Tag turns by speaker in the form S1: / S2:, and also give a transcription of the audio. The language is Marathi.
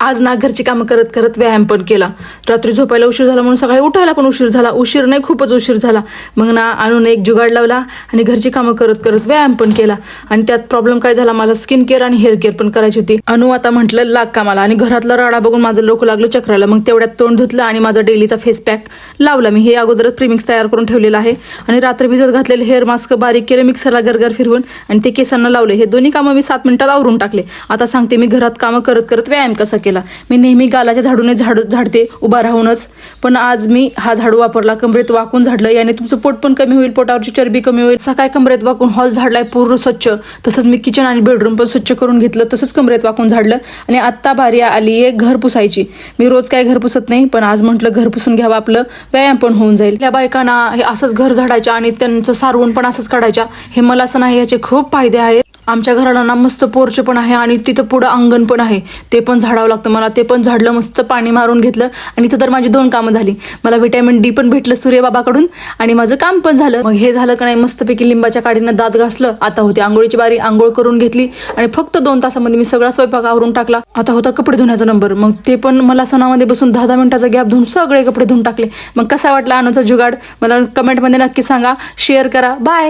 S1: आज ना घरची कामं करत करत व्यायाम पण केला. रात्री झोपायला उशीर झाला म्हणून सकाळी उठायला पण उशीर झाला. उशीर नाही, खूपच उशीर झाला. मग ना आणून एक जुगाड लावला आणि घरची कामं करत करत व्यायाम पण केला. आणि त्यात प्रॉब्लेम काय झाला, मला स्किन केअर आणि हेअर केअर पण करायची होती. अनु आता म्हटलं लाग कामाला, आणि घरातला राडा बघून माझं डोकं लागलं चक्राला. मग तेवढ्यात तोंड धुतलं आणि माझा डेलीचा फेस पॅक लावला. मी हे अगोदरच प्रीमिक्स तयार करून ठेवलेलं आहे. आणि रात्री भिजत घातलेले हेअर मास्क बारीक केले मिक्सरला गरगर फिरवून आणि ते केसांना लावले. हे दोन्ही कामं मी 7 मिनिटात आवरून टाकले. आता सांगते मी घरात कामं करत करत व्यायाम कसा केला. मी नेहमी गालाच्या झाडूने झाडते उभा राहूनच, पण आज मी हा झाडू वापरला. कमरेत वाकून झाडलं, याने तुमचं पोट पण कमी होईल, पोटावरची चरबी कमी होईल. सकाळी कमरेत वाकून हॉल झाडलाय पूर्ण स्वच्छ. तसंच मी किचन आणि बेडरूम पण स्वच्छ करून घेतलं. तसंच कमरेत वाकून झाडलं. आणि आत्ता भारी आली आहे घर पुसायची. मी रोज काय घर पुसत नाही, पण आज म्हटलं घर पुसून घ्यावं, आपलं व्यायाम पण होऊन जाईल. त्या बायकांना हे असंच घर झाडायच्या आणि त्यांचं सारवून पण असंच काढायच्या. हे मला असं नाही, याचे खूप फायदे आहेत. आमच्या घराला ना मस्त पोर्च पण आहे आणि तिथं पुढं अंगण पण आहे, ते पण झाडावं लागतं मला. ते पण झाडलं, मस्त पाणी मारून घेतलं आणि तिथं तर माझी 2 कामं झाली. मला व्हिटॅमिन डी पण भेटलं सूर्यबाबाकडून आणि माझं काम पण झालं. मग हे झालं का नाही, मस्तपैकी लिंबाच्या काडीनं दात घासलं. आता होती आंघोळीची बारी, आंघोळ करून घेतली आणि फक्त 2 तासामध्ये मी सगळा स्वयंपाक आवरून टाकला. आता होता कपडे धुण्याचा नंबर. मग ते पण मला सणामध्ये बसून 10-10 मिनिटाचा गॅप धुवून सगळे कपडे धुवून टाकले. मग कसा वाटला अनुचा जुगाड मला कमेंटमध्ये नक्की सांगा, शेअर करा. बाय.